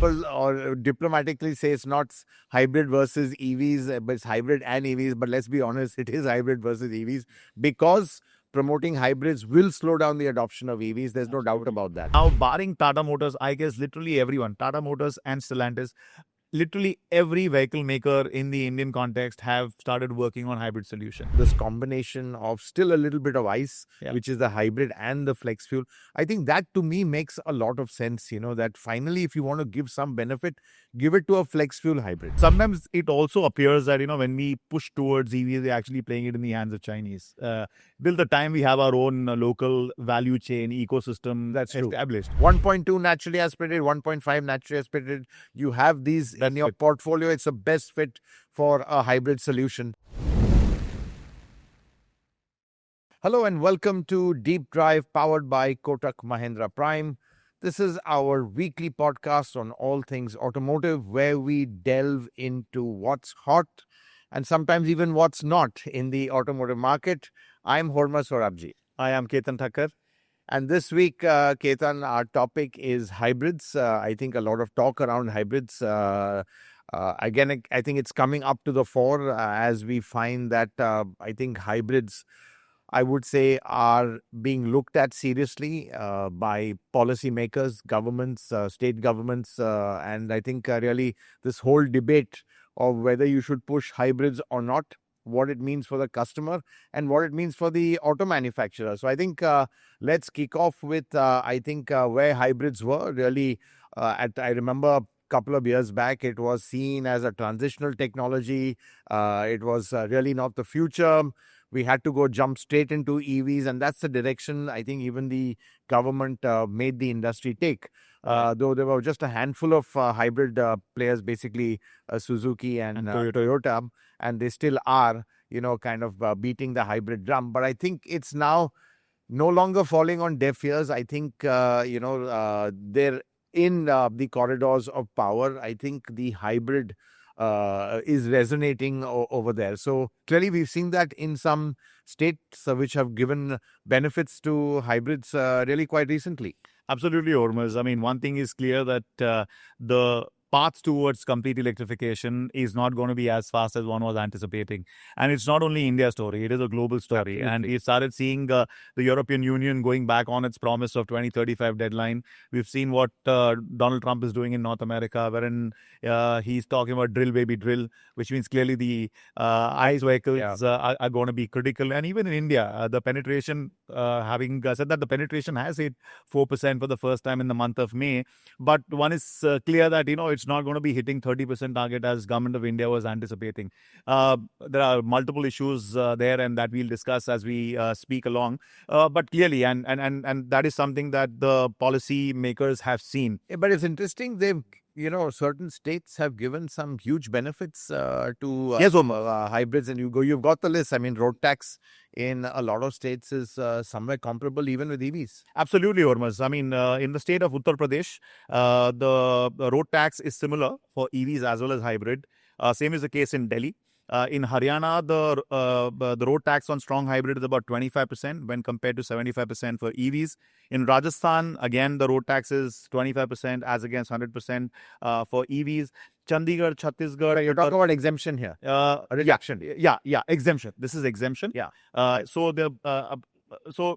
people or diplomatically say it's not hybrid versus EVs, but it's hybrid and EVs. But let's be honest, it is hybrid versus EVs because promoting hybrids will slow down the adoption of EVs. There's no doubt about that. Now, barring Tata Motors, I guess literally everyone, Tata Motors and Stellantis, literally every vehicle maker in the Indian context have started working on hybrid solution. This combination of still a little bit of ICE, which is the hybrid and the flex fuel, I think that to me makes a lot of sense, that finally if you want to give some benefit, give it to a flex fuel hybrid. Sometimes it also appears that, when we push towards EVs, we're actually playing it in the hands of Chinese. Till the time we have our own local value chain ecosystem that's established. 1.2 naturally aspirated, 1.5 naturally aspirated. You have these in your portfolio. It's the best fit for a hybrid solution. Hello and welcome to Deep Drive powered by Kotak Mahindra Prime. This is our weekly podcast on all things automotive where we delve into what's hot and sometimes even what's not in the automotive market. I'm Hormazd Sorabjee. I am Ketan Thakkar. And this week, Ketan, our topic is hybrids. I think a lot of talk around hybrids. Again, I think it's coming up to the fore as we find that I think hybrids, I would say, are being looked at seriously by policymakers, governments, state governments. And I think really this whole debate of whether you should push hybrids or not, what it means for the customer and what it means for the auto manufacturer. So I think let's kick off with, where hybrids were really I remember a couple of years back, it was seen as a transitional technology. It was really not the future. We had to jump straight into EVs, and that's the direction I think even the government made the industry take. Though there were just a handful of hybrid players, basically Suzuki and Toyota, and they still are, kind of beating the hybrid drum. But I think it's now no longer falling on deaf ears. I think, they're in the corridors of power. I think the hybrid is resonating over there. So clearly we've seen that in some states which have given benefits to hybrids really quite recently. Absolutely, Hormazd. I mean, one thing is clear that the path towards complete electrification is not going to be as fast as one was anticipating. And it's not only India's story, it is a global story. Absolutely. And we started seeing the European Union going back on its promise of 2035 deadline. We've seen what Donald Trump is doing in North America, wherein he's talking about drill, baby, drill, which means clearly the ICE vehicles are going to be critical. And even in India, the penetration, having said that, the penetration has hit 4% for the first time in the month of May. But one is clear that, it's not going to be hitting 30% target as Government of India was anticipating. There are multiple issues there, and that we'll discuss as we speak along. But clearly, and that is something that the policy makers have seen. But it's interesting, they've certain states have given some huge benefits to hybrids, and you've got the list. I mean, road tax in a lot of states is somewhere comparable even with EVs. Absolutely, Hormazd. I mean, in the state of Uttar Pradesh, the road tax is similar for EVs as well as hybrid. Same is the case in Delhi. In Haryana, the road tax on strong hybrid is about 25% when compared to 75% for EVs. In Rajasthan, again, the road tax is 25% as against 100% for EVs. Chandigarh, Chhattisgarh. You're talking about exemption here. Reduction. Yeah, exemption. This is exemption. Yeah. So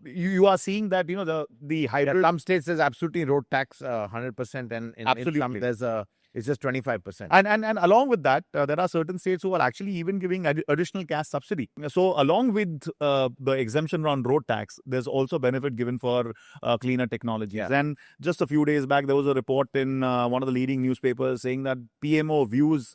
you are seeing that, the hybrid. Some states there's absolutely road tax 100%, and in some there's it's just 25%. And along with that, there are certain states who are actually even giving additional cash subsidy. So along with the exemption on road tax, there's also benefit given for cleaner technologies. Yeah. And just a few days back, there was a report in one of the leading newspapers saying that PMO views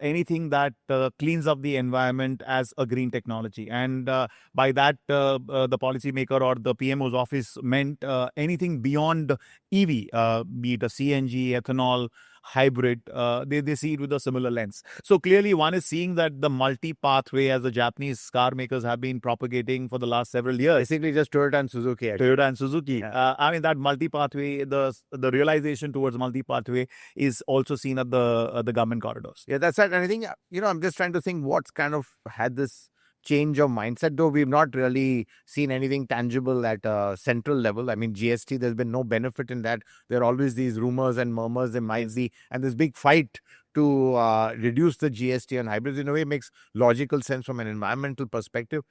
anything that cleans up the environment as a green technology. And by that, the policymaker or the PMO's office meant anything beyond EV, be it a CNG, ethanol, hybrid, they see it with a similar lens. So clearly one is seeing that the multi-pathway, as the Japanese car makers have been propagating for the last several years. Basically just Toyota and Suzuki. Toyota and Suzuki. Yeah. I mean, that multi-pathway, the realization towards multi-pathway is also seen at the government corridors. Yeah, that's right. And I think, I'm just trying to think what's kind of had this change of mindset, though we've not really seen anything tangible at a central level. I mean, GST, there's been no benefit in that. There are always these rumors and murmurs there might be, and this big fight to reduce the GST on hybrids. In a way, makes logical sense from an environmental perspective.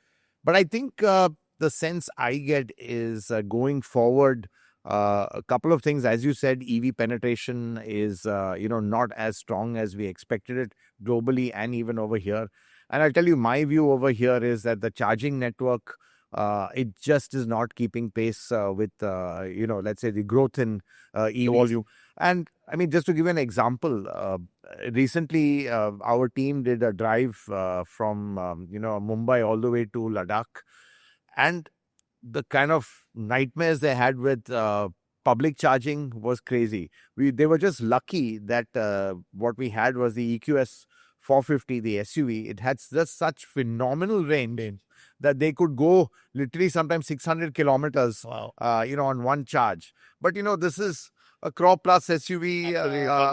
But I think the sense I get is going forward, a couple of things. As you said, EV penetration is not as strong as we expected it globally and even over here. And I'll tell you, my view over here is that the charging network, it just is not keeping pace with, let's say the growth in EVs. And I mean, just to give you an example, recently our team did a drive from, Mumbai all the way to Ladakh. And the kind of nightmares they had with public charging was crazy. They were just lucky that what we had was the EQS 450, the SUV. It had just such phenomenal range that they could go literally sometimes 600 kilometers, on one charge. But, this is a Crop Plus SUV.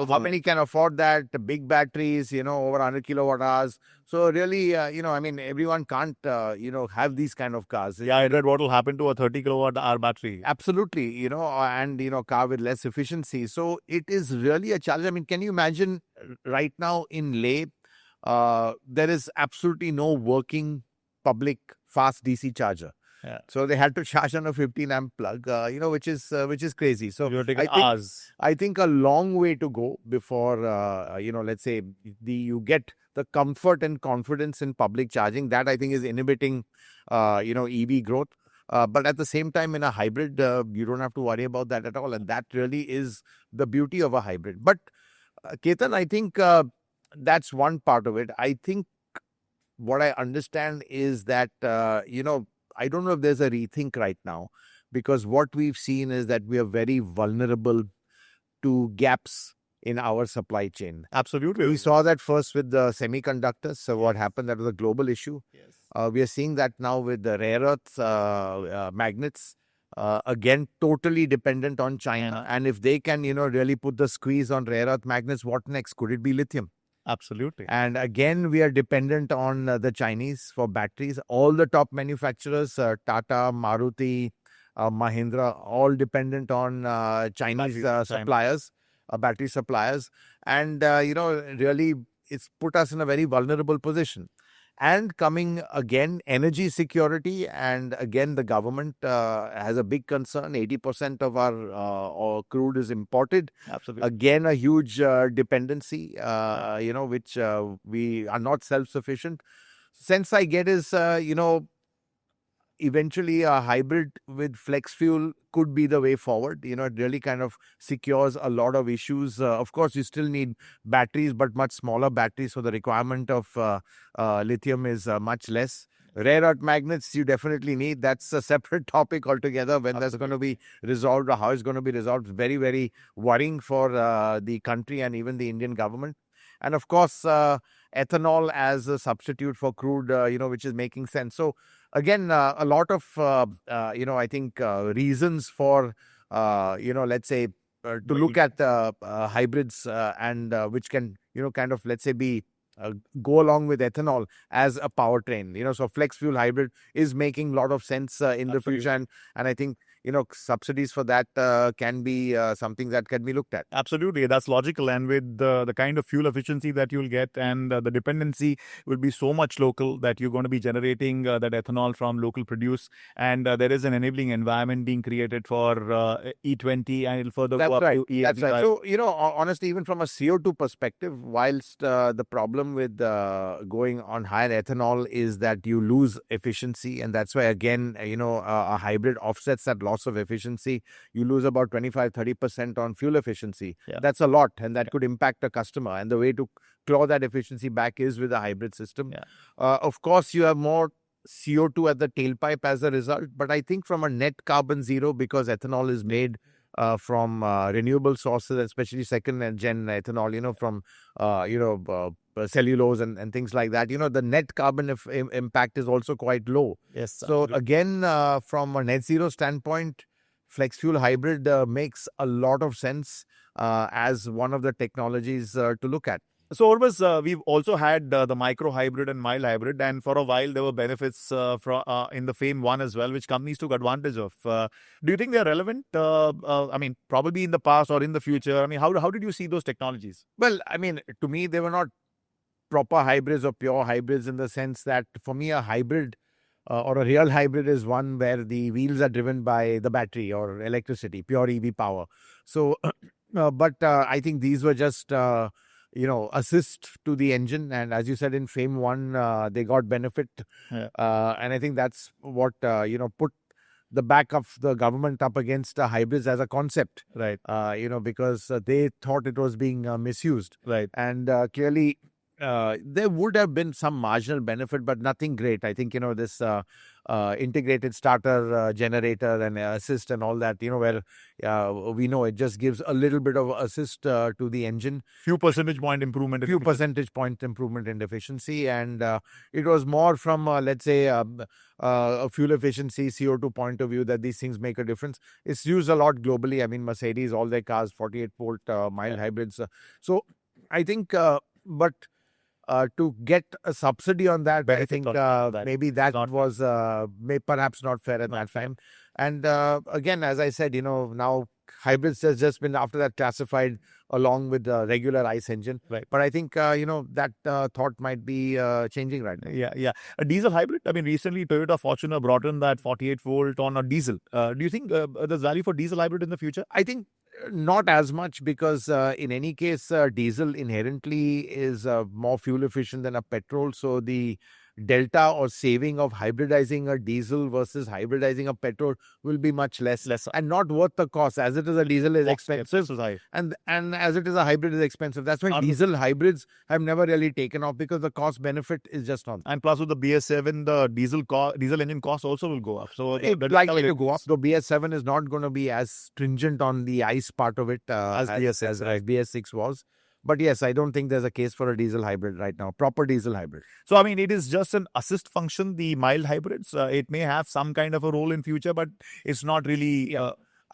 How many can afford that? The big batteries, over 100 kilowatt hours. So really, everyone can't, have these kind of cars. Yeah, I read what will happen to a 30 kilowatt hour battery. Absolutely, and, car with less efficiency. So it is really a challenge. I mean, can you imagine right now in Leh, there is absolutely no working public fast DC charger. Yeah. So they had to charge on a 15 amp plug, which is crazy. So I think a long way to go before, let's say you get the comfort and confidence in public charging. That I think is inhibiting, EV growth. But at the same time, in a hybrid, you don't have to worry about that at all. And that really is the beauty of a hybrid. But Ketan, I think that's one part of it. I think what I understand is that, I don't know if there's a rethink right now, because what we've seen is that we are very vulnerable to gaps in our supply chain. Absolutely. We saw that first with the semiconductors. So what happened, that was a global issue. Yes. We are seeing that now with the rare earth magnets. Again, totally dependent on China. And if they can, really put the squeeze on rare earth magnets, what next? Could it be lithium? Absolutely. And again, we are dependent on the Chinese for batteries. All the top manufacturers, Tata, Maruti, Mahindra, all dependent on Chinese suppliers, battery suppliers. And, really, it's put us in a very vulnerable position. And coming again, energy security. And again, the government has a big concern. 80% of our crude is imported. Absolutely. Again, a huge dependency, which we are not self-sufficient. Sense I get is, eventually a hybrid with flex fuel could be the way forward. It really kind of secures a lot of issues. Of course, you still need batteries, but much smaller batteries. So the requirement of lithium is much less. Rare earth magnets, you definitely need. That's a separate topic altogether. When that's going to be resolved or how it's going to be resolved, very, very worrying for the country and even the Indian government. And of course, ethanol as a substitute for crude, which is making sense. So again, a lot of, I think reasons for, let's say, to look at hybrids and which can, kind of, let's say, be go along with ethanol as a powertrain. So flex fuel hybrid is making a lot of sense in the future. And I think, subsidies for that can be something that can be looked at. Absolutely. That's logical. And with the kind of fuel efficiency that you'll get and the dependency will be so much local that you're going to be generating that ethanol from local produce. And there is an enabling environment being created for E20 and it'll further go up to E85. That's right. So, honestly, even from a CO2 perspective, whilst the problem with going on higher ethanol is that you lose efficiency. And that's why, again, a hybrid offsets that loss of efficiency. You lose about 25-30% on fuel efficiency. Yeah. That's a lot, and that could impact a customer. And the way to claw that efficiency back is with a hybrid system. Yeah. Of course, you have more CO2 at the tailpipe as a result, but I think from a net carbon zero, because ethanol is made from renewable sources, especially second-gen ethanol, from cellulose and things like that. The net carbon impact is also quite low. Yes. So again, from a net zero standpoint, flex fuel hybrid makes a lot of sense as one of the technologies to look at. So, Hormazd, we've also had the micro hybrid and mild hybrid, and for a while there were benefits in the FAME 1 as well, which companies took advantage of. Do you think they're relevant? I mean, probably in the past or in the future. I mean, how did you see those technologies? Well, I mean, to me, they were not proper hybrids or pure hybrids in the sense that for me, a hybrid or a real hybrid is one where the wheels are driven by the battery or electricity, pure EV power. So, but I think these were just, assist to the engine. And as you said in FAME 1, they got benefit. Yeah. And I think that's what, put the back of the government up against hybrids as a concept. Right. Because they thought it was being misused. Right. And clearly, there would have been some marginal benefit, but nothing great. I think, this integrated starter generator and assist and all that, where we know it just gives a little bit of assist to the engine. Few percentage point improvement. Few percentage point improvement in efficiency. And it was more from, let's say, a fuel efficiency, CO2 point of view that these things make a difference. It's used a lot globally. I mean, Mercedes, all their cars, 48-volt mild hybrids. So I think, but to get a subsidy on that, I think maybe that was perhaps not fair at that time. And again, as I said, now hybrids has just been after that classified along with the regular ICE engine. Right. But I think, that thought might be changing right now. Yeah. A diesel hybrid. I mean, recently Toyota Fortuner brought in that 48-volt on a diesel. Do you think there's value for diesel hybrid in the future? I think not as much because in any case, diesel inherently is more fuel efficient than a petrol. So the delta or saving of hybridizing a diesel versus hybridizing a petrol will be much less and not worth the cost. As it is, a diesel is expensive, and as it is, a hybrid is expensive. That's why diesel hybrids have never really taken off, because the cost benefit is just not. And plus with the BS7, the diesel engine cost also will go up. So it's likely to go up. So BS7 is not going to be as stringent on the ICE part of it as BS6 was. But yes, I don't think there's a case for a diesel hybrid right now, proper diesel hybrid. So, I mean, it is just an assist function, the mild hybrids. It may have some kind of a role in future, but it's not really...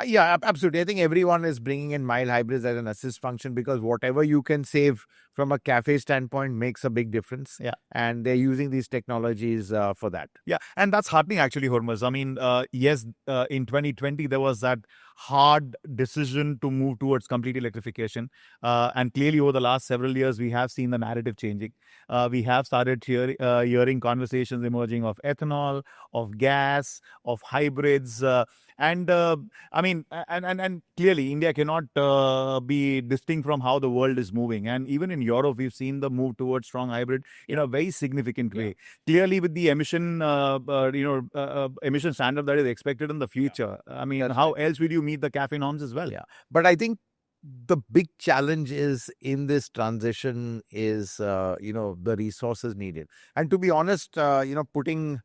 Yeah, absolutely. I think everyone is bringing in mild hybrids as an assist function, because whatever you can save from a cafe standpoint makes a big difference. Yeah. And they're using these technologies for that. Yeah. And that's heartening, actually, Hormazd. I mean, yes, in 2020, there was that hard decision to move towards complete electrification. And clearly, over the last several years, we have seen the narrative changing. We have started hearing conversations emerging of ethanol, of gas, of hybrids. And I mean, and clearly, India cannot be distinct from how the world is moving. And even in Europe, we've seen the move towards strong hybrid in a very significant way. Clearly, with the emission standard that is expected in the future. I mean, how else will you meet the CAFE norms as well? Yeah, but I think the big challenge is in this transition is the resources needed. And to be honest, putting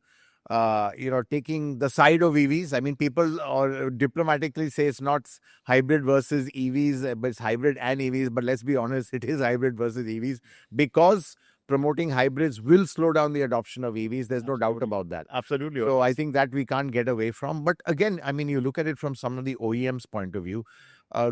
taking the side of EVs. I mean, people or diplomatically say it's not hybrid versus EVs, but it's hybrid and EVs. But let's be honest, it is hybrid versus EVs, because promoting hybrids will slow down the adoption of EVs. There's no doubt about that. Absolutely. So I think that we can't get away from. But again, I mean, you look at it from some of the OEMs' point of view.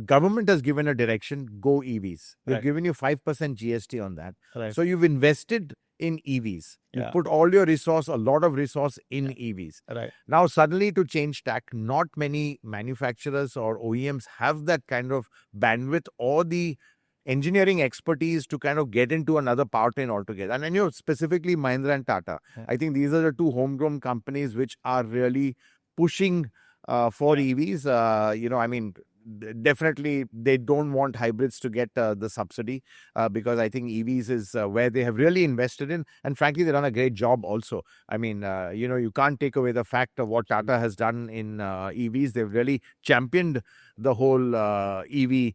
Government has given a direction, go EVs. They've given you 5% GST on that. Right. So you've invested in EVs. You put all your resource, a lot of resource in EVs. Right. Now, suddenly to change tack, not many manufacturers or OEMs have that kind of bandwidth or the engineering expertise to kind of get into another powertrain altogether. And then, specifically Mahindra and Tata. Yeah. I think these are the two homegrown companies which are really pushing for EVs. I mean, definitely they don't want hybrids to get the subsidy because I think EVs is where they have really invested in, and frankly they done a great job also. I mean, you can't take away the fact of what Tata has done in EVs. They've really championed the whole EV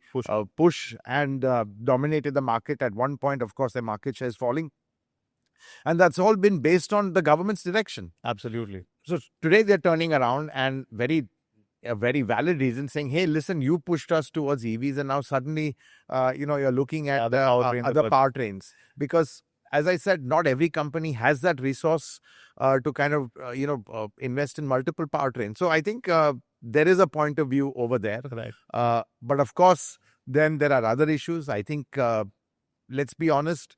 push and dominated the market. At one point, of course, their market share is falling, and that's all been based on the government's direction. Absolutely. So today they're turning around, and a very valid reason, saying, hey, listen, you pushed us towards EVs, and now suddenly, you're looking at other powertrains. Because, as I said, not every company has that resource to kind of, invest in multiple powertrains. So I think there is a point of view over there. Right. But of course, then there are other issues. I think let's be honest,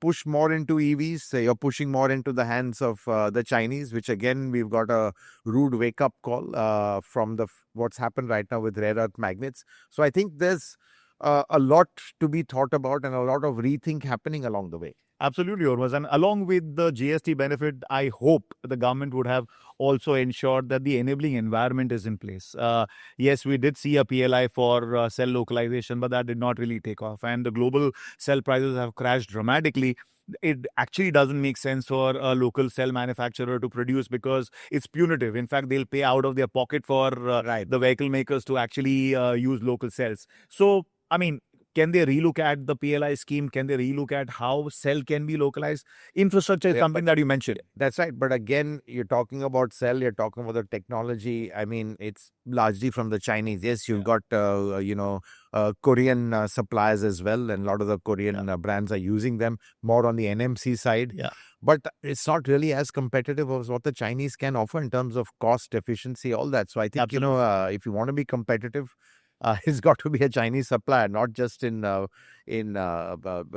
push more into EVs. You're pushing more into the hands of the Chinese, which again, we've got a rude wake-up call from what's happened right now with rare earth magnets. So I think there's a lot to be thought about and a lot of rethink happening along the way. Absolutely, Hormazd. And along with the GST benefit, I hope the government would have also ensured that the enabling environment is in place. Yes, we did see a PLI for cell localization, but that did not really take off. And the global cell prices have crashed dramatically. It actually doesn't make sense for a local cell manufacturer to produce because it's punitive. In fact, they'll pay out of their pocket for the vehicle makers to actually use local cells. So, I mean, can they relook at the PLI scheme? Can they relook at how cell can be localized? Infrastructure is something that you mentioned. That's right. But again, you're talking about cell, you're talking about the technology. I mean, it's largely from the Chinese. Yes, you've got, Korean suppliers as well. And a lot of the Korean brands are using them more on the NMC side. Yeah. But it's not really as competitive as what the Chinese can offer in terms of cost, efficiency, all that. So I think, if you want to be competitive, it's got to be a Chinese supplier, not just in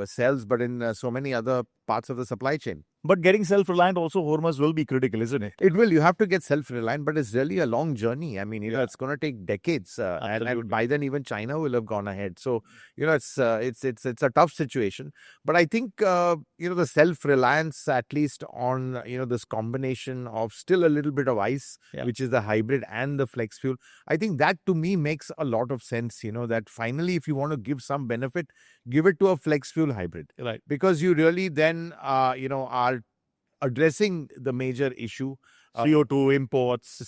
cells, but in so many other parts of the supply chain. But getting self-reliant also, Hormazd, will be critical, isn't it? It will. You have to get self-reliant, but it's really a long journey. I mean, it's going to take decades, and by then even China will have gone ahead. So it's a tough situation. But I think the self-reliance, at least on this combination of still a little bit of ICE, which is the hybrid and the flex fuel. I think that to me makes a lot of sense. That finally, if you want to give some benefit, give it to a flex fuel hybrid, right? Because you really then are addressing the major issue. CO2 imports,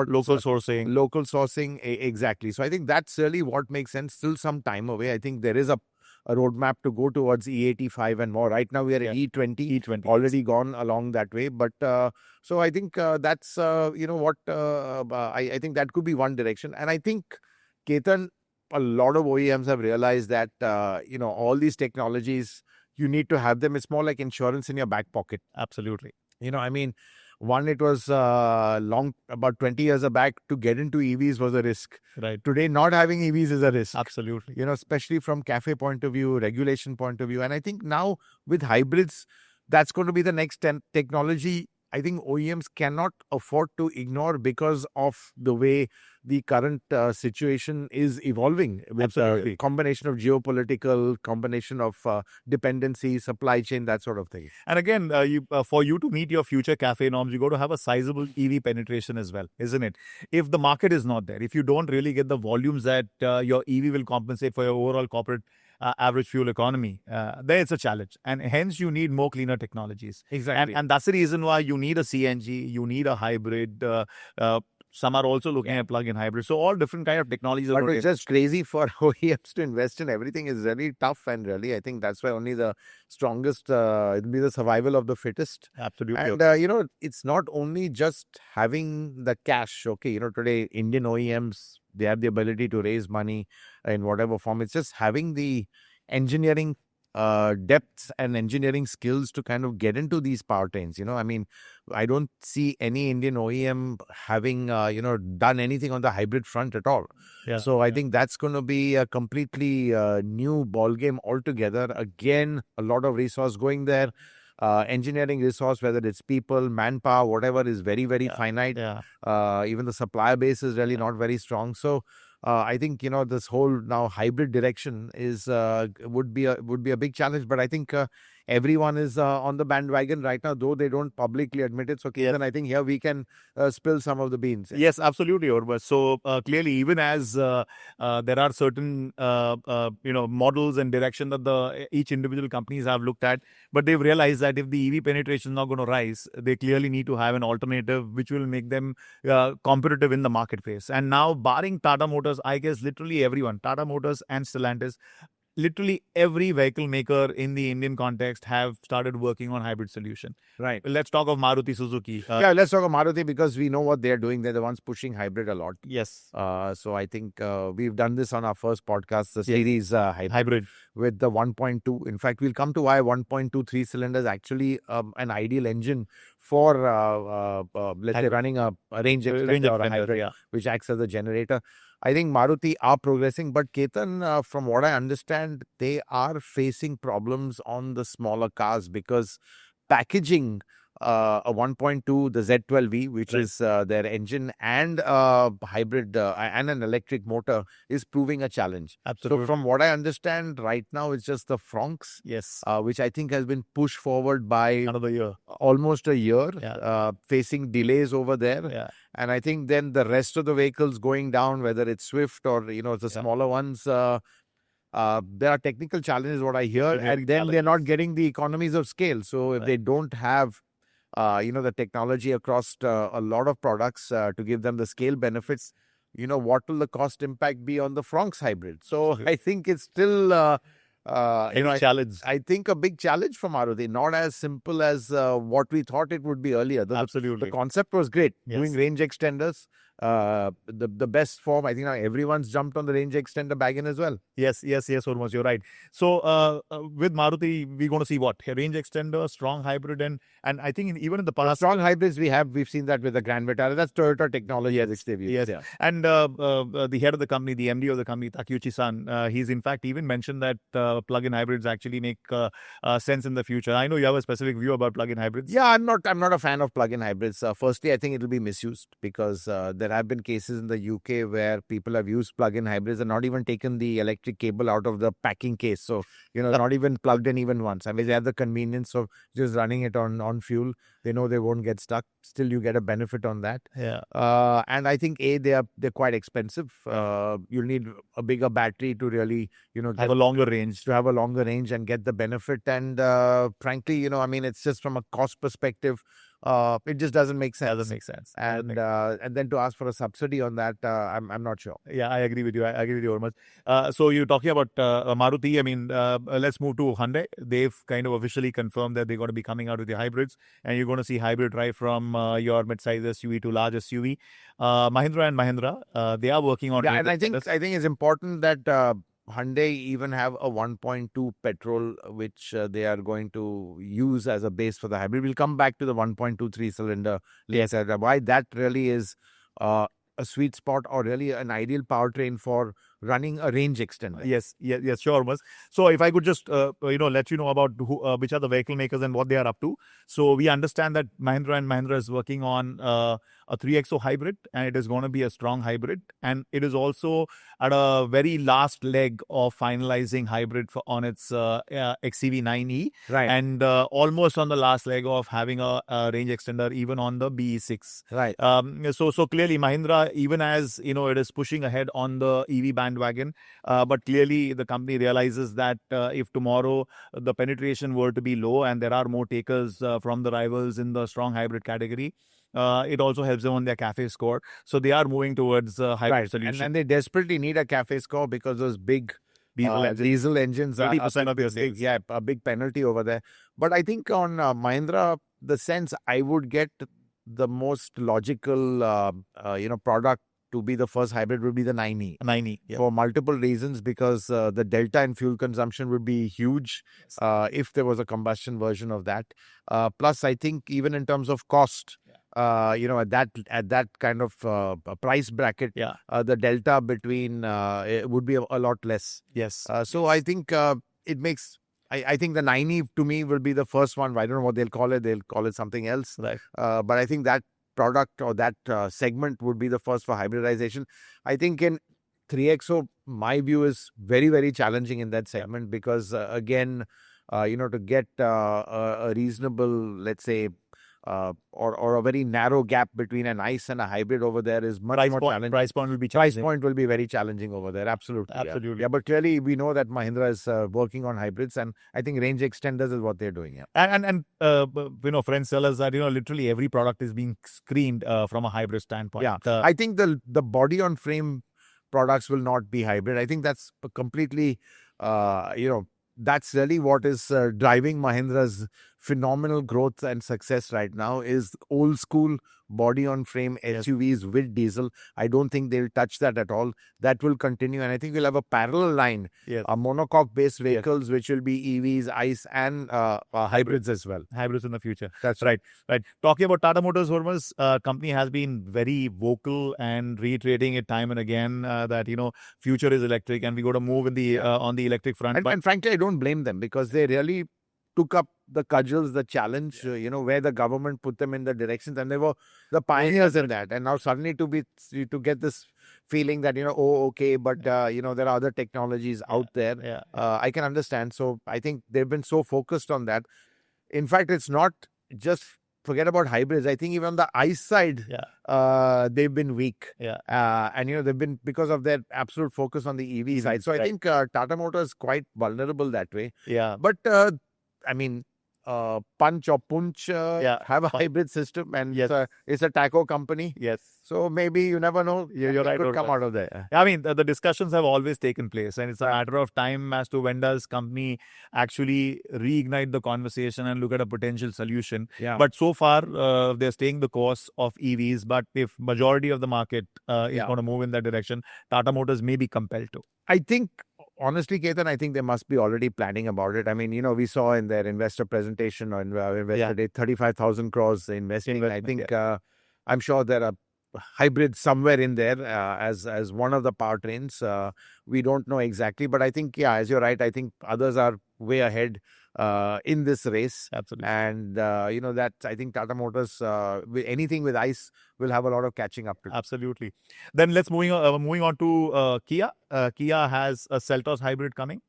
local sourcing, exactly. So I think that's really what makes sense. Still some time away. I think there is a roadmap to go towards E85 and more. Right now we are at E20, already gone along that way. But so I think that's I think that could be one direction. And I think, Ketan, a lot of OEMs have realized that all these technologies, you need to have them. It's more like insurance in your back pocket. Absolutely. I mean, one, it was about 20 years back, to get into EVs was a risk. Right. Today, not having EVs is a risk. Absolutely. Especially from CAFE point of view, regulation point of view. And I think now with hybrids, that's going to be the next technology. I think OEMs cannot afford to ignore because of the way the current situation is evolving with a combination of geopolitical, combination of dependency, supply chain, that sort of thing. And again, for you to meet your future CAFE norms, you got to have a sizable EV penetration as well, isn't it? If the market is not there, if you don't really get the volumes that your EV will compensate for your overall corporate average fuel economy, there it's a challenge. And hence you need more cleaner technologies. Exactly. And that's the reason why you need a CNG, you need a hybrid. Some are also looking at plug-in hybrid. So all different kind of technologies. But it's just crazy for OEMs to invest in everything. Is really tough, and really, I think that's why only the strongest, it'll be the survival of the fittest. Absolutely. And, it's not only just having the cash. Okay, today Indian OEMs, they have the ability to raise money in whatever form. It's just having the engineering depth and engineering skills to kind of get into these powertrains. I mean, I don't see any Indian OEM having, done anything on the hybrid front at all. So I think that's going to be a completely new ballgame altogether. Again, a lot of resource going there. Engineering resource, whether it's people, manpower, whatever, is very, very finite. Even the supplier base is really not very strong. So I think this whole now hybrid direction is would be a big challenge. But I think everyone is on the bandwagon right now, though they don't publicly admit it. So Ketan, I think here we can spill some of the beans. Yes, absolutely, Hormazd. So clearly, even as there are certain models and direction that each individual companies have looked at, but they've realized that if the EV penetration is not going to rise, they clearly need to have an alternative which will make them competitive in the marketplace. And now, barring Tata Motors, I guess literally everyone, Tata Motors and Stellantis, literally every vehicle maker in the Indian context have started working on hybrid solution. Right. Let's talk of Maruti Suzuki. Let's talk of Maruti, because we know what they're doing. They're the ones pushing hybrid a lot. Yes. So I think we've done this on our first podcast, the series hybrid with the 1.2. In fact, we'll come to why 1.2 3-cylinder is actually an ideal engine for, let's say, running a range extender or a hybrid, which acts as a generator. I think Maruti are progressing, but Ketan, from what I understand, they are facing problems on the smaller cars because packaging a 1.2, the Z12V, which Right. is their engine, and hybrid and an electric motor is proving a challenge. Absolutely. So from what I understand right now, it's just the Fronks, Yes. which I think has been pushed forward by Another year. almost a year, Yeah. facing delays over there. Yeah. And I think then the rest of the vehicles going down, whether it's Swift or, the Yeah. smaller ones, there are technical challenges, what I hear, Very and then they're not challenges. getting the economies of scale. So if Right. they don't have, the technology across a lot of products to give them the scale benefits, what will the cost impact be on the Fronx hybrid? So I think it's still, Any challenge. I think a big challenge for Maruti, not as simple as what we thought it would be earlier. The Absolutely. concept was great, Yes. doing range extenders. The best form. I think now everyone's jumped on the range extender wagon as well. Yes, Hormazd, you're right. So with Maruti, we're going to see what? A range extender, strong hybrid, and I think even in the past, Strong hybrids we've seen that with the Grand Vitara. That's Toyota technology as it's used. yes. Yeah. And the head of the company, the MD of the company, Takeuchi-san, he's in fact even mentioned that plug-in hybrids actually make sense in the future. I know you have a specific view about plug-in hybrids. Yeah, I'm not a fan of plug-in hybrids. Firstly, I think it'll be misused because there have been cases in the UK where people have used plug-in hybrids and not even taken the electric cable out of the packing case. So, they're not even plugged in even once. I mean, they have the convenience of just running it on fuel. They know they won't get stuck. Still, you get a benefit on that. Yeah. And I think they're quite expensive. You'll need a bigger battery to really, Have a longer range. to have a longer range and get the benefit. And frankly, I mean, it's just from a cost perspective, it just doesn't make sense. Doesn't make sense. And then to ask for a subsidy on that, I'm not sure. Yeah, I agree with you. I agree with you, Hormazd. So you're talking about Maruti. I mean, let's move to Hyundai. They've kind of officially confirmed that they're going to be coming out with the hybrids, and you're going to see hybrid drive from your mid-size SUV to large SUV. Mahindra and Mahindra, they are working on. Yeah, and I think it's important that Hyundai even have a 1.2 petrol, which they are going to use as a base for the hybrid. We'll come back to the 1.2 3-cylinder. Yes. Why that really is a sweet spot or really an ideal powertrain for running a range extender. Yes, sure, Hormazd. So if I could just, let you know about which are the vehicle makers and what they are up to. So we understand that Mahindra and Mahindra is working on a 3XO hybrid, and it is going to be a strong hybrid. And it is also at a very last leg of finalizing hybrid on its XCV9E. Right. And almost on the last leg of having a range extender even on the BE6. Right. So clearly Mahindra, even as, it is pushing ahead on the EV bandwagon, but clearly the company realizes that if tomorrow the penetration were to be low and there are more takers from the rivals in the strong hybrid category, it also helps them on their CAFE score. So they are moving towards hybrid solution. And they desperately need a CAFE score because those big diesel engines 30% of their sales. Yeah, a big penalty over there. But I think on Mahindra, the sense I would get the most logical, product to be the first hybrid would be the 9E. 9E, yeah. For multiple reasons, because the delta in fuel consumption would be huge if there was a combustion version of that. Plus, I think even in terms of cost, at that kind of price bracket, the delta between it would be a lot less. Yes. So I think it makes. I think the 9E to me will be the first one. I don't know what they'll call it. They'll call it something else. Right. But I think that product or that segment would be the first for hybridization. I think in 3XO, my view is very, very challenging in that segment because, again, to get a reasonable, let's say, or a very narrow gap between an ICE and a hybrid over there is much more challenging. Price point will be challenging. Price point will be very challenging over there. Absolutely. Absolutely. Yeah, but clearly we know that Mahindra is working on hybrids, and I think range extenders is what they're doing. Yeah. And friends tell us that literally every product is being screened from a hybrid standpoint. Yeah, I think the body on frame products will not be hybrid. I think that's completely, that's really what is driving Mahindra's phenomenal growth and success right now is old school body on frame SUVs with diesel. I don't think they'll touch that at all. That will continue, and I think we'll have a parallel line, monocoque based vehicles, which will be EVs, ICE, and hybrids as well. Hybrids in the future. That's right. Talking about Tata Motors, Hormazd, company has been very vocal and reiterating it time and again that future is electric, and we got to move in the on the electric front. And frankly, I don't blame them, because they really took up the cudgels, the challenge, where the government put them in the directions, and they were the pioneers in that. And now suddenly to get this feeling that, okay, but, there are other technologies out there. I can understand. So I think they've been so focused on that. In fact, it's not just forget about hybrids. I think even on the ICE side, they've been weak. And, they've been, because of their absolute focus on the EV side. So I think Tata Motors is quite vulnerable that way. But, I mean, Punch or Punch have a hybrid system, and it's a taco company. So maybe you never know. You're right. Could come out of there. I mean, the discussions have always taken place, and it's a matter of time as to when does company actually reignite the conversation and look at a potential solution. But so far, they're staying the course of EVs. But if majority of the market is going to move in that direction, Tata Motors may be compelled to. I think, honestly, Ketan, I think they must be already planning about it. I mean, we saw in their investor presentation or investor day, 35,000 crores investing. I think I'm sure there are hybrids somewhere in there as one of the powertrains. We don't know exactly, but I think, as you're right, I think others are way ahead in this race. Absolutely. And, that I think Tata Motors, anything with ICE, will have a lot of catching up to do. Absolutely. Then let's moving on to Kia. Kia has a Seltos hybrid coming.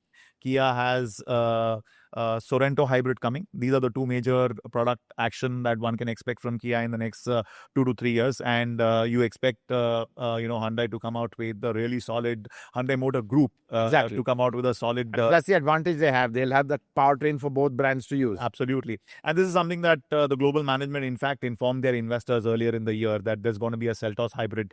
Kia has Sorento hybrid coming. These are the two major product action that one can expect from Kia in the next 2 to 3 years. And you expect Hyundai to come out with the really solid Hyundai Motor Group to come out with a solid. That's the advantage they have. They'll have the powertrain for both brands to use. Absolutely. And this is something that the global management, in fact, informed their investors earlier in the year that there's going to be a Seltos hybrid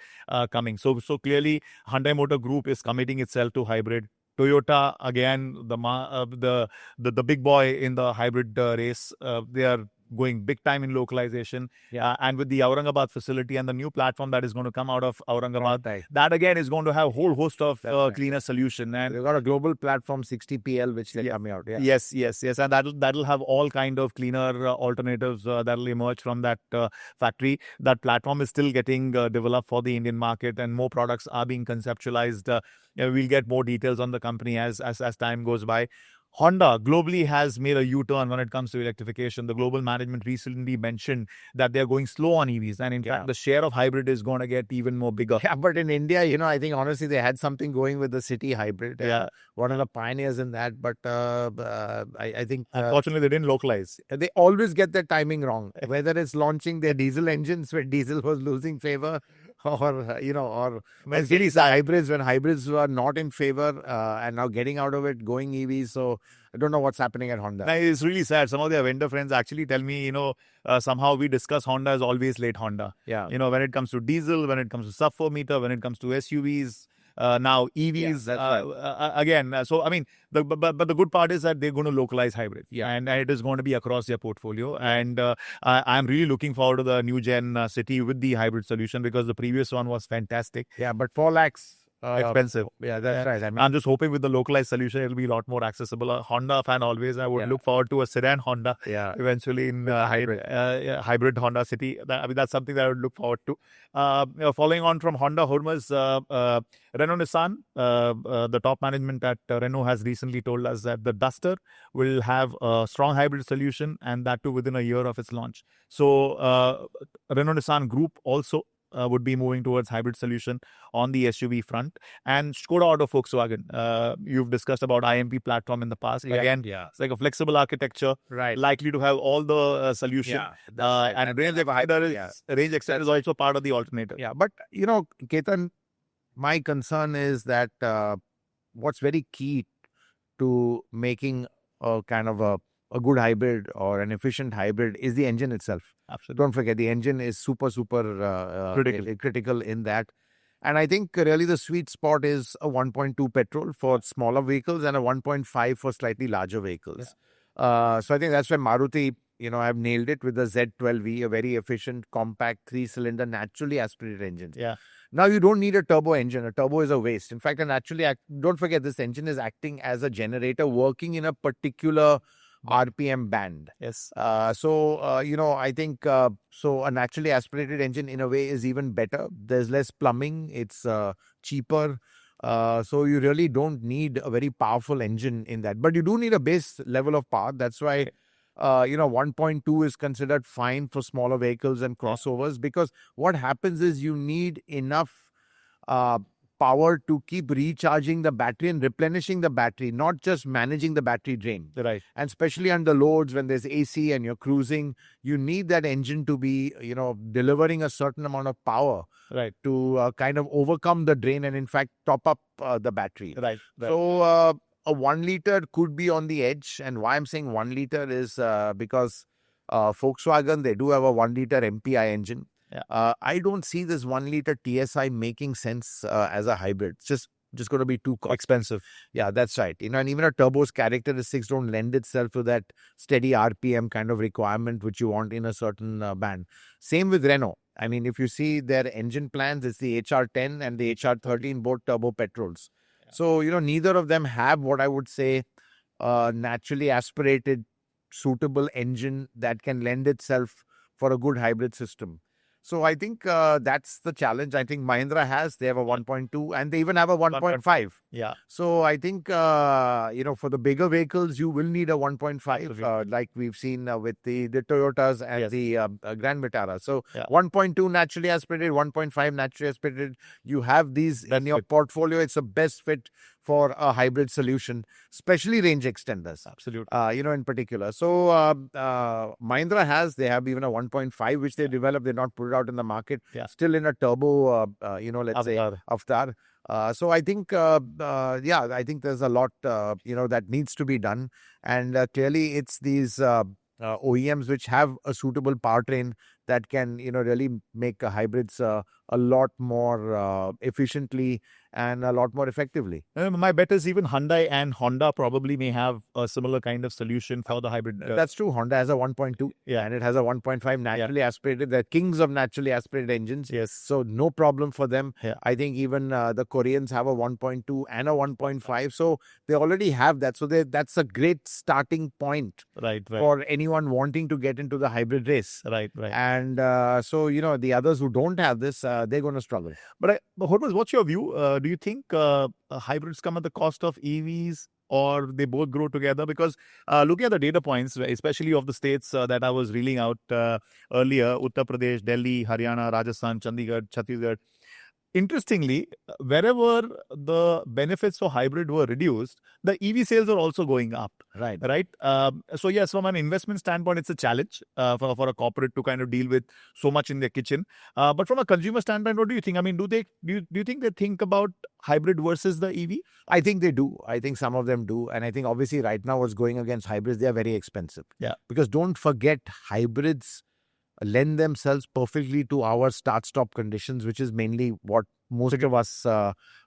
coming. So clearly, Hyundai Motor Group is committing itself to hybrid. Toyota, again, the big boy in the hybrid race, they are going big time in localization. And with the Aurangabad facility and the new platform that is going to come out of Aurangabad, that again is going to have a whole host of cleaner solution. And they've got a global platform 60PL which they're coming out. Yes. And that'll have all kind of cleaner alternatives that'll emerge from that factory. That platform is still getting developed for the Indian market, and more products are being conceptualized. We'll get more details on the company as time goes by. Honda globally has made a U-turn when it comes to electrification. The global management recently mentioned that they're going slow on EVs. And in fact, the share of hybrid is going to get even more bigger. But in India, I think honestly they had something going with the city hybrid. One of the pioneers in that. But I think... unfortunately, they didn't localize. They always get their timing wrong. Whether it's launching their diesel engines when diesel was losing favor, or hybrids when hybrids were not in favor, and now getting out of it, going EVs. So I don't know what's happening at Honda. Now, it's really sad. Some of their vendor friends actually tell me, somehow we discuss Honda as always late Honda. When it comes to diesel, when it comes to sub 4 meter, when it comes to SUVs. Now EVs again. So I mean, but the good part is that they're going to localize hybrid, and it is going to be across their portfolio. And I'm really looking forward to the new gen City with the hybrid solution, because the previous one was fantastic. But 4 lakhs. Expensive. That's right. I mean, I'm just hoping with the localized solution, it'll be a lot more accessible. A Honda fan always. I would look forward to a sedan Honda eventually in hybrid Honda City. That's something that I would look forward to. Following on from Honda, Hormazd, Renault Nissan, the top management at Renault has recently told us that the Duster will have a strong hybrid solution, and that too within a year of its launch. So Renault Nissan Group also would be moving towards hybrid solution on the SUV front. And Skoda Auto Volkswagen, you've discussed about IMP platform in the past. Again, it's like a flexible architecture, likely to have all the solution. And range extender is also part of the alternative. But Ketan, my concern is that what's very key to making a kind of a good hybrid or an efficient hybrid is the engine itself. Absolutely. Don't forget, the engine is super critical in that. And I think really the sweet spot is a 1.2 petrol for smaller vehicles and a 1.5 for slightly larger vehicles. So I think that's where Maruti I've nailed it with the Z12V, a very efficient, compact, 3-cylinder, naturally aspirated engine. Yeah. Now, you don't need a turbo engine. A turbo is a waste. In fact, don't forget, this engine is acting as a generator working in a particular RPM band. Yes. I think so a naturally aspirated engine in a way is even better. There's less plumbing. It's cheaper. So you really don't need a very powerful engine in that. But you do need a base level of power. That's why 1.2 is considered fine for smaller vehicles and crossovers, because what happens is you need enough power to keep recharging the battery and replenishing the battery, not just managing the battery drain. Right. And especially under loads when there's AC and you're cruising, you need that engine to be, delivering a certain amount of power to kind of overcome the drain and in fact top up the battery. Right. So a 1 liter could be on the edge. And why I'm saying 1 liter is because Volkswagen, they do have a 1 liter MPI engine. Yeah. I don't see this 1 liter TSI making sense as a hybrid. It's just going to be too expensive. Yeah, that's right. And even a turbo's characteristics don't lend itself to that steady RPM kind of requirement which you want in a certain band. Same with Renault. I mean, if you see their engine plans, it's the HR10 and the HR13, both turbo petrols. Yeah. So, neither of them have what I would say naturally aspirated, suitable engine that can lend itself for a good hybrid system. So I think that's the challenge. I think Mahindra has. They have a 1.2 and they even have a 1.5. Yeah. So I think, for the bigger vehicles, you will need a 1.5 like we've seen with the Toyotas and the Grand Vitara. So 1.2 naturally aspirated, 1.5 naturally aspirated. You have these in your portfolio. It's the best fit for a hybrid solution, especially range extenders. Absolutely. In particular. So Mahindra they have even a 1.5, which they developed. They're not put it out in the market. Yeah. Still in a turbo, say, Avatar. So I think, I think there's a lot, that needs to be done. And clearly it's these OEMs which have a suitable powertrain that can, really make hybrids a lot more efficiently and a lot more effectively. My bet is even Hyundai and Honda probably may have a similar kind of solution for the hybrid. That's true. Honda has a 1.2 and it has a 1.5 naturally aspirated. They're kings of naturally aspirated engines. Yes. So no problem for them. Yeah. I think even the Koreans have a 1.2 and a 1.5. So they already have that. So that's a great starting point for anyone wanting to get into the hybrid race. Right. And so, the others who don't have this, they're going to struggle. But Hormazd, what's your view? Do you think hybrids come at the cost of EVs or they both grow together? Because looking at the data points, especially of the states that I was reeling out earlier, Uttar Pradesh, Delhi, Haryana, Rajasthan, Chandigarh, Chhattisgarh, interestingly, wherever the benefits for hybrid were reduced, the EV sales are also going up. Right. So yes, from an investment standpoint, it's a challenge for a corporate to kind of deal with so much in their kitchen. But from a consumer standpoint, what do you think? I mean, do you think they think about hybrid versus the EV? I think they do. I think some of them do. And I think obviously right now what's going against hybrids, they are very expensive. Yeah. Because don't forget, hybrids lend themselves perfectly to our start-stop conditions, which is mainly what most of us,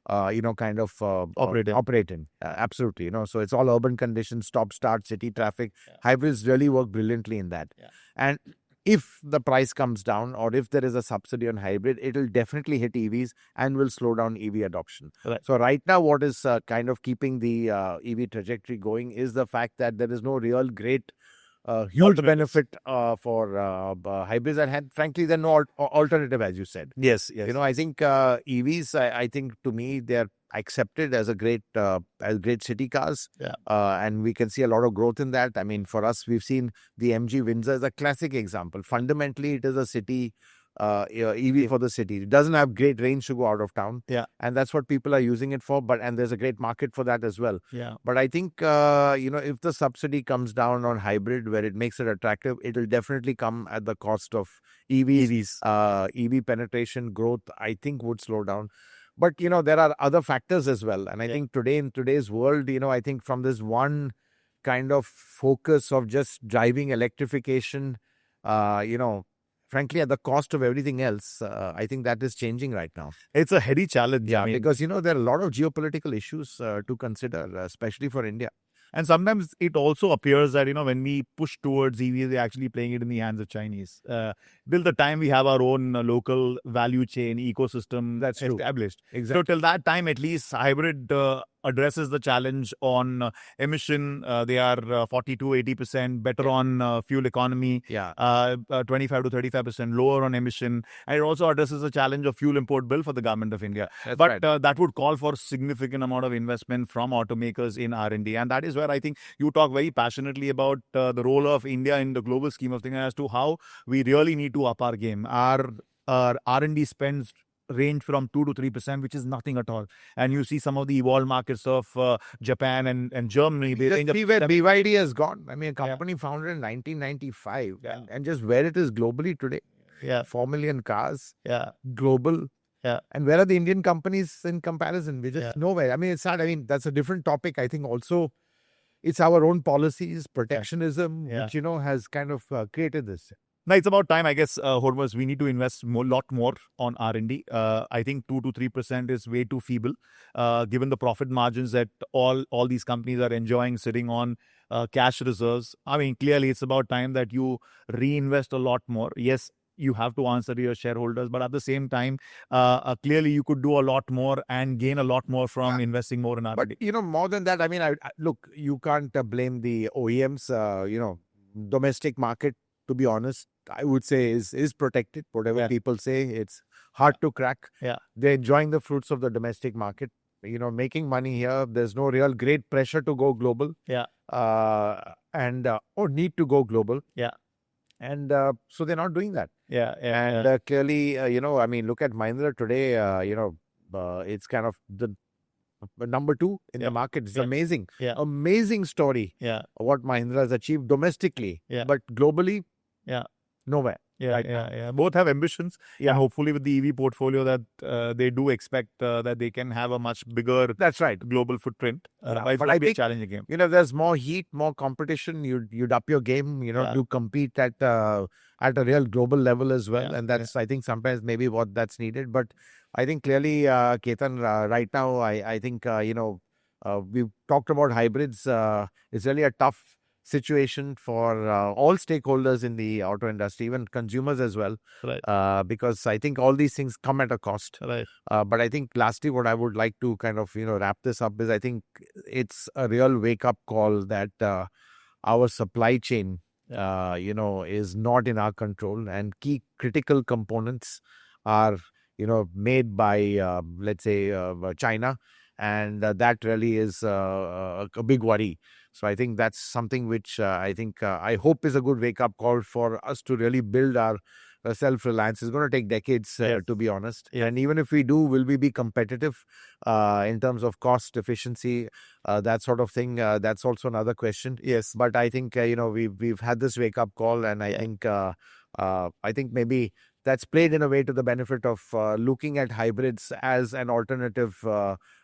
operate in. Absolutely. So it's all urban conditions, stop-start, city traffic. Yeah. Hybrids really work brilliantly in that. Yeah. And if the price comes down or if there is a subsidy on hybrid, it'll definitely hit EVs and will slow down EV adoption. Right. So right now, what is kind of keeping the EV trajectory going is the fact that there is no real great huge benefit for hybrids, and frankly, there are no alternative, as you said. Yes. I think EVs, I think to me, they're accepted as great city cars. Yeah. And we can see a lot of growth in that. I mean, for us, we've seen the MG Windsor as a classic example. Fundamentally, it is a city EV for the city. It doesn't have great range to go out of town. Yeah. And that's what people are using it for. And there's a great market for that as well. Yeah. But I think, if the subsidy comes down on hybrid where it makes it attractive, it'll definitely come at the cost of EVs. EV penetration growth, I think, would slow down. But, there are other factors as well. And I think in today's world, I think from this one kind of focus of just driving electrification, frankly, at the cost of everything else, I think that is changing right now. It's a heady challenge. Yeah, because, there are a lot of geopolitical issues to consider, especially for India. And sometimes it also appears that, when we push towards EVs, we're actually playing it in the hands of Chinese. Till the time we have our own local value chain ecosystem That's true. established. Exactly. So till that time, at least hybrid addresses the challenge on emission. They are 40 to 80% better on fuel economy. Yeah. 25 to 35% lower on emission. And it also addresses the challenge of fuel import bill for the government of India. That's But right. that would call for significant amount of investment from automakers in R&D. And that is where I think you talk very passionately about the role of India in the global scheme of things as to how we really need to up our game. Our R&D spends range from 2 to 3%, which is nothing at all. And you see some of the evolved markets of Japan and Germany. Just see where BYD has gone. I mean, a company founded in 1995 and just where it is globally today. 4 million cars, global. And where are the Indian companies in comparison? We're just nowhere. I mean, it's not, that's a different topic. I think also it's our own policies, protectionism, which, has kind of created this. Now, it's about time, I guess, Hormazd, we need to invest lot more on R&D. I think 2 to 3% is way too feeble, given the profit margins that all these companies are enjoying sitting on cash reserves. I mean, clearly, it's about time that you reinvest a lot more. Yes, you have to answer to your shareholders, but at the same time, clearly, you could do a lot more and gain a lot more from investing more in R&D. But, more than that, I mean, look, you can't blame the OEMs, domestic market, to be honest, I would say is protected. Whatever people say, it's hard to crack. They're enjoying the fruits of the domestic market, making money here. There's no real great pressure to go global. Or need to go global. And so they're not doing that. Clearly, look at Mahindra today, it's kind of the number 2 in the market. It's amazing. Amazing story. What Mahindra has achieved domestically. But globally, nowhere. Both have ambitions. And hopefully with the EV portfolio that they do expect that they can have a much bigger global footprint. But I think challenging game. There's more heat, more competition. You'd up your game, to compete at a real global level as well. And that's, I think, sometimes maybe what that's needed. But I think clearly, Ketan, right now, I think, we've talked about hybrids. It's really a tough situation for all stakeholders in the auto industry, even consumers as well. Because I think all these things come at a cost. But I think lastly, what I would like to kind of, wrap this up is I think it's a real wake-up call that our supply chain, is not in our control, and key critical components are, made by, let's say, China. And that really is a big worry. So I think that's something which I hope is a good wake-up call for us to really build our self-reliance. It's going to take decades, to be honest. And even if we do, will we be competitive in terms of cost, efficiency, that sort of thing? That's also another question. But I think, we've had this wake-up call, and I think maybe that's played in a way to the benefit of looking at hybrids as an alternative,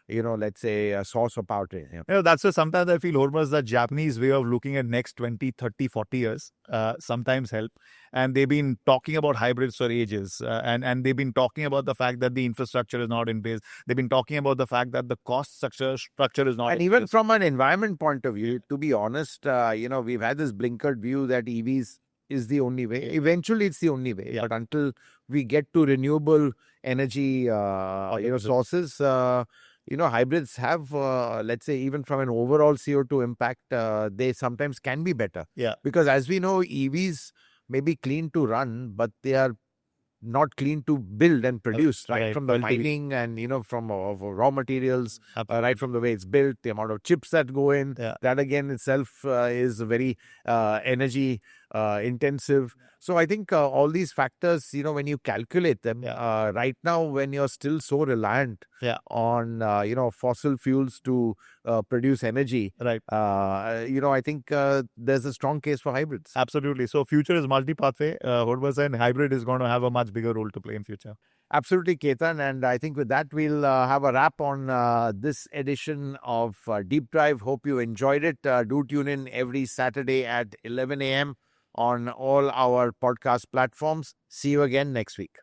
let's say, a source of powertrain. That's why sometimes I feel, Hormazd, the Japanese way of looking at next 20, 30, 40 years sometimes help. And they've been talking about hybrids for ages. And they've been talking about the fact that the infrastructure is not in place. They've been talking about the fact that the cost structure is not in place. And even from an environment point of view, to be honest, we've had this blinkered view that EVs is the only way. Eventually, it's the only way. But until we get to renewable energy sources, hybrids have, let's say, even from an overall CO2 impact, they sometimes can be better. Because as we know, EVs may be clean to run, but they are not clean to build and produce, right? From the mining and, from raw materials, right from the way it's built, the amount of chips that go in, that again itself is very energy intensive. So I think all these factors, when you calculate them, right now, when you're still so reliant on, fossil fuels to produce energy, I think there's a strong case for hybrids. Absolutely. So future is multi-pathway. Hormazd, and hybrid is going to have a much bigger role to play in future. Absolutely, Ketan. And I think with that, we'll have a wrap on this edition of Deep Drive. Hope you enjoyed it. Do tune in every Saturday at 11 a.m. on all our podcast platforms. See you again next week.